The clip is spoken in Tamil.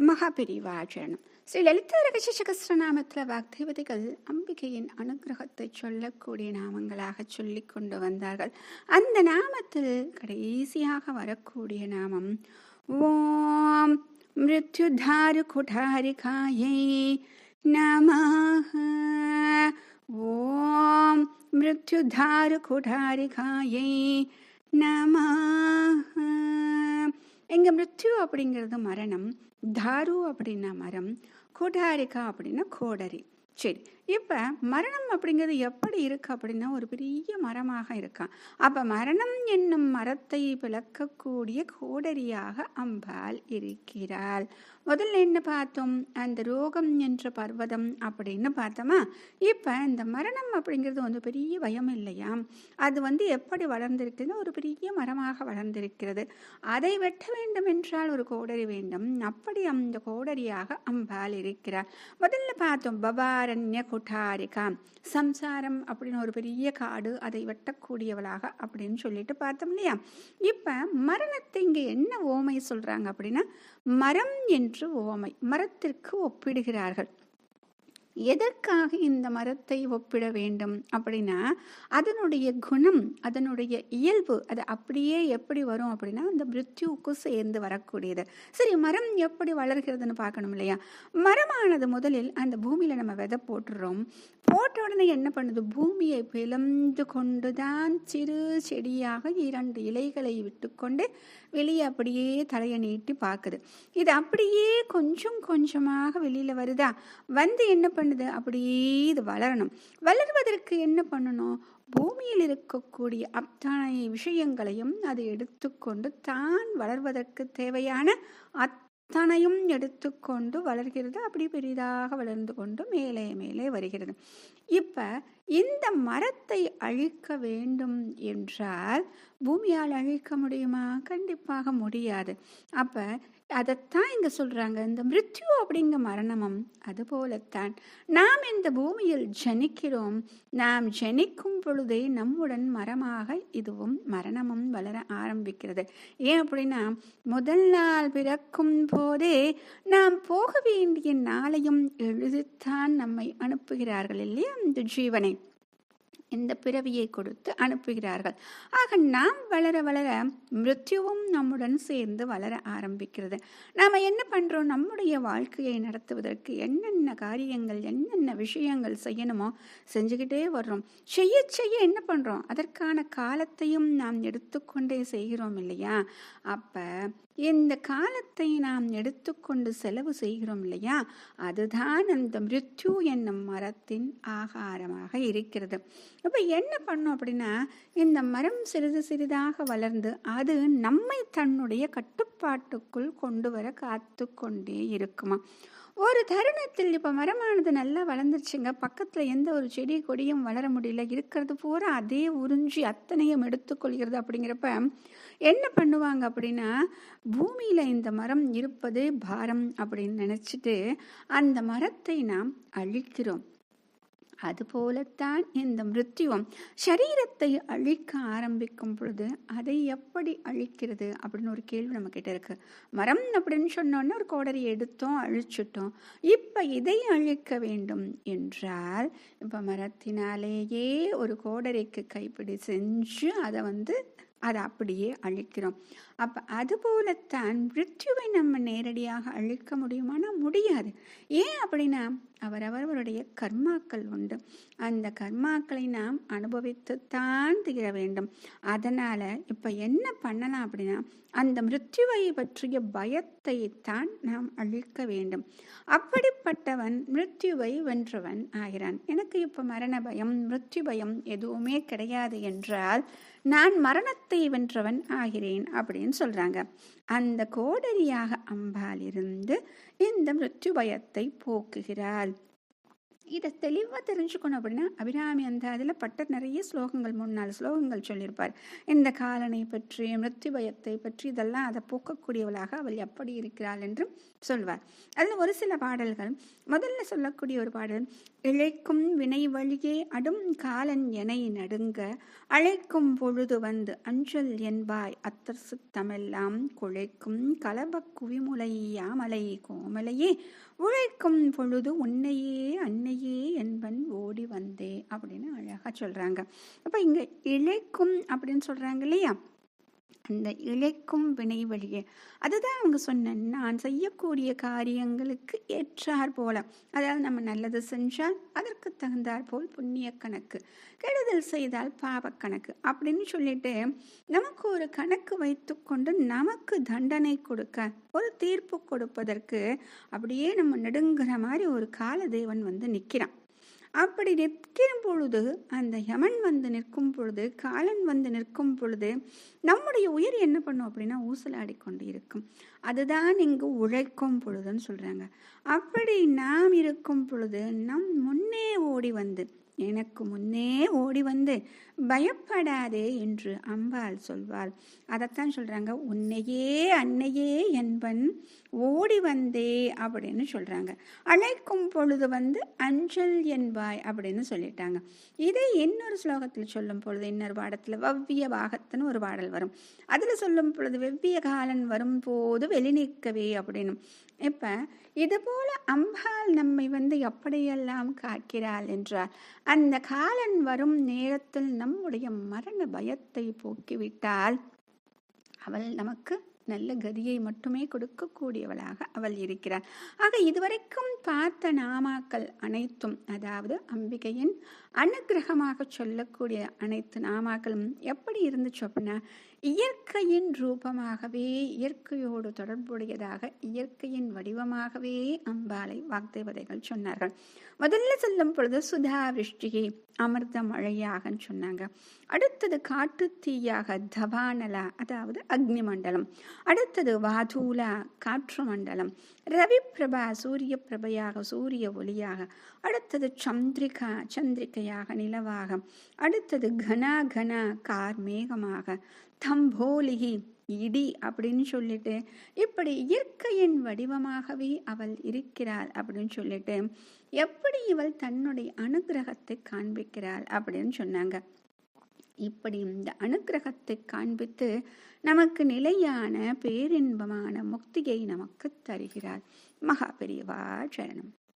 மகாபெரிவாச்சரணம். ஸ்ரீ லலிதா ரகசியசகஸ்ரநாமத்தில் வாக்தேவதைகள் அம்பிகையின் அனுகிரகத்தை சொல்லக்கூடிய நாமங்களாக சொல்லி கொண்டு வந்தார்கள். அந்த நாமத்தில் கடைசியாக வரக்கூடிய நாமம் ஓம் மிருத்யுதாரு குடாரிகாயை நமஹ. ஓம் மிருத்யுதாரு குடாரிகாயை நமஹ. இங்கே மிருத்யு அப்படிங்கிறது மரணம், தாரு அப்படின்னா மரம், கோடாரிக்கா அப்படின்னா கோடரி. சரி, இப்போ மரணம் அப்படிங்கிறது எப்படி இருக்கு அப்படின்னா ஒரு பெரிய மரமாக இருக்கான். அப்போ மரணம் என்னும் மரத்தை விளக்கக்கூடிய கோடரியாக அம்பாள் இருக்கிறாள். முதல்ல என்ன பார்த்தோம்? அந்த ரோகம் என்ற பர்வதம் அப்படின்னு பார்த்தோமா. இப்போ இந்த மரணம் அப்படிங்கிறது வந்து பெரிய பயம் இல்லையா? அது எப்படி வளர்ந்திருக்குதுன்னா ஒரு பெரிய மரமாக வளர்ந்திருக்கிறது. அதை வெட்ட வேண்டும் என்றால் ஒரு கோடரி வேண்டும். அப்படி அந்த கோடரியாக அம்பாள் இருக்கிறார். முதல்ல பார்த்தோம் பபாரண்ய குட்டாரிகா, சம்சாரம் அப்படின்னு ஒரு பெரிய காடு, அதை வெட்டக்கூடியவளாக அப்படின்னு சொல்லிட்டு பார்த்தோம் இல்லையா? இப்போ மரணத்தை இங்கே என்ன ஓமை சொல்றாங்க அப்படின்னா மரம் என்று ஓமை, மரத்திற்கு ஒப்பிடுகிறார்கள். எதற்காக இந்த மரத்தை ஒப்பிட வேண்டும் அப்படின்னா அதனுடைய குணம், அதனுடைய இயல்பு, அது அப்படியே எப்படி வரும் அப்படின்னா அந்த மிருத்யுவுக்கு சேர்ந்து வரக்கூடியது. சரி, மரம் எப்படி வளர்கிறதுன்னு பார்க்கணும் இல்லையா? மரமானது முதலில் அந்த பூமியில நம்ம விதை போட்டுறோம். போட்ட உடனே என்ன பண்ணுது? பூமியை பிளந்து கொண்டுதான் சிறு செடியாக 2 இலைகளை விட்டுக்கொண்டு வெளியே அப்படியே தலையை நீட்டி பார்க்குது. இது அப்படியே கொஞ்சம் கொஞ்சமாக வெளியில வருதா? வந்து என்ன பண்ணுது? அப்படியே இது வளரணும். வளர்வதற்கு என்ன பண்ணணும்? பூமியில் இருக்கக்கூடிய அத்தனை விஷயங்களையும் அது எடுத்துக்கொண்டு தான் வளர்வதற்கு தேவையான அத்தனையும் எடுத்துக்கொண்டு வளர்கிறது. அப்படி பெரிதாக வளர்ந்து கொண்டு மேலே மேலே வருகிறது. இப்ப இந்த மரத்தை அழிக்க வேண்டும் என்றால் பூமியால் அழிக்க முடியுமா? கண்டிப்பாக முடியாது. அப்ப அதைத்தான் இங்க சொல்றாங்க, இந்த மிருத்யு அப்படிங்கிற மரணமும் அதுபோலத்தான் நாம் இந்த பூமியில் ஜனிக்கிறோம். நாம் ஜனிக்கும் பொழுதே நம்முடன் மரமாக இதுவும் மரணமும் வளர ஆரம்பிக்கிறது. ஏன் அப்படின்னா முதல் நாள் பிறக்கும் போதே நாம் போக வேண்டிய நாளையும் எழுதித்தான் நம்மை அனுப்புகிறார்கள் இல்லையா? இந்த ஜீவனை, இந்த பிறவியை கொடுத்து அனுப்புகிறார்கள். ஆக நாம் வளர வளர மிருத்யுவும் நம்முடன் சேர்ந்து வளர ஆரம்பிக்கிறது. நாம் என்ன பண்ணுறோம்? நம்முடைய வாழ்க்கையை நடத்துவதற்கு என்னென்ன காரியங்கள், என்னென்ன விஷயங்கள் செய்யணுமோ செஞ்சுக்கிட்டே வர்றோம். செய்ய செய்ய என்ன பண்ணுறோம்? அதற்கான காலத்தையும் நாம் எடுத்துக்கொண்டே செய்கிறோம் இல்லையா? அப்போ இந்த காலத்தை நாம் எடுத்துக்கொண்டு செலவு செய்கிறோம் இல்லையா? அதுதான் அந்த மிருத்யு என்னும் மரத்தின் ஆகாரமாக இருக்கிறது. அப்போ என்ன பண்ணும் அப்படின்னா இந்த மரம் சிறிது சிறிதாக வளர்ந்து அது நம்மை தன்னுடைய கட்டுப்பாட்டுக்குள் கொண்டு வர காத்து கொண்டே இருக்குமா. ஒரு தருணத்தில் இப்போ மரமானது நல்லா வளர்ந்துருச்சுங்க, பக்கத்தில் எந்த ஒரு செடி கொடியும் வளர முடியல, இருக்கிறது பூரா அதே உறிஞ்சி அத்தனையும் எடுத்துக்கொள்கிறது. அப்படிங்கிறப்ப என்ன பண்ணுவாங்க அப்படின்னா பூமியில் இந்த மரம் இருப்பது பாரம் அப்படின்னு நினச்சிட்டு அந்த மரத்தை நாம் அழிக்கிறோம். அதுபோலத்தான் இந்த மிருத்யுவும் சரீரத்தை அழிக்க ஆரம்பிக்கும் பொழுது அதை எப்படி அழிக்கிறது அப்படின்னு ஒரு கேள்வி நம்ம கிட்ட இருக்கு. மரம் அப்படின்னு சொன்னோன்னா ஒரு கோடரி எடுத்தோம், அழிச்சிட்டோம். இப்போ இதை அழிக்க வேண்டும் என்றால் இப்போ மரத்தினாலேயே ஒரு கோடரிக்கு கைப்பிடி செஞ்சு அதை அப்படியே அழிக்கிறோம். அப்போ அதுபோலத்தான் மிருத்யுவை நம்ம நேரடியாக அழிக்க முடியுமானா முடியாது. ஏன் அப்படின்னா அவரவர்களுடைய கர்மாக்கள் உண்டு. அந்த கர்மாக்களை நாம் அனுபவித்துத்தான் தீர வேண்டும். அதனால் இப்போ என்ன பண்ணலாம் அப்படின்னா அந்த மிருத்யுவை பற்றிய பயத்தை தான் நாம் அழிக்க வேண்டும். அப்படிப்பட்டவன் மிருத்யுவை வென்றவன் ஆகிறான். எனக்கு இப்போ மரண பயம், மிருத்யு பயம் எதுவுமே கிடையாது என்றால் நான் மரணத்தை வென்றவன் ஆகிறேன் அப்படின்னு சொல்றாங்க. அந்த கோடரியாக அம்பாள் இருந்து இந்த மிருத்யு பயத்தை போக்குகிறாள். இதை தெளிவாக தெரிஞ்சுக்கணும் அப்படின்னா அபிராமி அந்த அதில் பட்ட நிறைய ஸ்லோகங்கள் 3-4 ஸ்லோகங்கள் சொல்லியிருப்பார். இந்த காலனை பற்றி, மிருத்யு பயத்தை பற்றி, இதெல்லாம் அதை போக்கக்கூடியவளாக அவள் எப்படி இருக்கிறாள் என்று சொல்வார். அதில் ஒரு சில பாடல்கள், முதல்ல சொல்லக்கூடிய ஒரு பாடல், இழைக்கும் வினை வழியே அடும் காலன் எனை நடுங்க அழைக்கும் பொழுது வந்து அஞ்சல் என்பாய் அத்தர் சித்தமெல்லாம் குழைக்கும் கலப குவிமுலை யாமலை கோமலையே உழைக்கும் பொழுது உன்னையே அன்னையே என்பன் ஓடி வந்தே அப்படின்னு அழகா சொல்றாங்க. அப்ப இங்க இழைக்கும் அப்படின்னு சொல்றாங்க இல்லையா, அந்த இழைக்கும் வினை வழியே அதுதான் அவங்க சொன்ன, நான் செய்யக்கூடிய காரியங்களுக்கு ஏற்றார் போல, அதாவது நம்ம நல்லது செஞ்சால் அதற்கு தகுந்தாற் போல் புண்ணிய கணக்கு, கெடுதல் செய்தால் பாவ கணக்கு அப்படின்னு சொல்லிட்டு நமக்கு ஒரு கணக்கு வைத்து கொண்டு நமக்கு தண்டனை கொடுக்க, ஒரு தீர்ப்பு கொடுப்பதற்கு அப்படியே நம்ம நெடுங்கிற மாதிரி ஒரு காலதேவன் வந்து நிற்கிறான். அப்படி நிற்கும் பொழுது, அந்த யமன் வந்து நிற்கும் பொழுது, காலன் வந்து நிற்கும் பொழுது நம்முடைய உயிர் என்ன பண்ணும் அப்படின்னா ஊசலாடி கொண்டு இருக்கும். அதுதான் இங்கு உழைக்கும் பொழுதுன்னு சொல்றாங்க. அப்படி நாம் இருக்கும் பொழுது நம் முன்னே ஓடி வந்து, எனக்கு முன்னே ஓடி வந்து பயப்படாதே என்று அம்பாள் சொல்வாள். அதைத்தான் சொல்றாங்க, உன்னையே அன்னையே என்பன் ஓடி வந்தே அப்படின்னு சொல்றாங்க. அழைக்கும் பொழுது வந்து அஞ்சல் என்பாய் அப்படின்னு சொல்லிட்டாங்க. இதை இன்னொரு ஸ்லோகத்தில் சொல்லும் பொழுது, இன்னொரு பாடத்துல வவ்விய பாகத்துன்னு ஒரு பாடல் வரும். அதுல சொல்லும் பொழுது வெவ்விய காலன் வரும் போது வெளி நிற்கவே அப்படின்னு. இப்ப இது போல அம்பாள் நம்மை வந்து எப்படியெல்லாம் காக்கிறாள் என்றால், அந்த காலன் வரும் நேரத்தில் நம்முடைய மரண பயத்தை போக்கிவிட்டால் அவள் நமக்கு நல்ல கதியை மட்டுமே கொடுக்கக்கூடியவளாக அவள் இருக்கிறாள். ஆக இதுவரைக்கும் பார்த்த நாமாக்கள் அனைத்தும், அதாவது அம்பிகையின் அனுகிரகமாக சொல்லக்கூடிய அனைத்து நாமாக்களும் எப்படி இருந்துச்சு அப்படின்னா, இயற்கையின் ரூபமாகவே, இயற்கையோடு தொடர்புடையதாக, இயற்கையின் வடிவமாகவே அம்பாளை வாக்தேவதைகள் சொன்னார்கள். முதல்ல சொல்லும் பொழுது சுதா விருஷ்டிகை, அமிர்த மழையாக சொன்னாங்க. அடுத்தது காட்டு தீயாக தவானலா, அதாவது அக்னி மண்டலம். அடுத்தது வாதூலா, காற்று மண்டலம். ரவி பிரபா, சூரிய பிரபையாக, சூரிய ஒளியாக. அடுத்தது சந்திரிகா, சந்திரிகையாக, நிலவாக. அடுத்தது கனா கனா, கார்மேகமாக. தம்போலிகி, இடி அப்படின்னு சொல்லிட்டு இப்படி இயற்கையின் வடிவமாகவே அவள் இருக்கிறாள் அப்படின்னு சொல்லிட்டு எப்படி இவள் தன்னுடைய அனுகிரகத்தை காண்பிக்கிறாள் அப்படின்னு சொன்னாங்க. இப்படி இந்த அனுகிரகத்தை காண்பித்து நமக்கு நிலையான பேரின்பமான முக்தியை நமக்கு தருகிறாள். மகா பெரியவா சரணம்.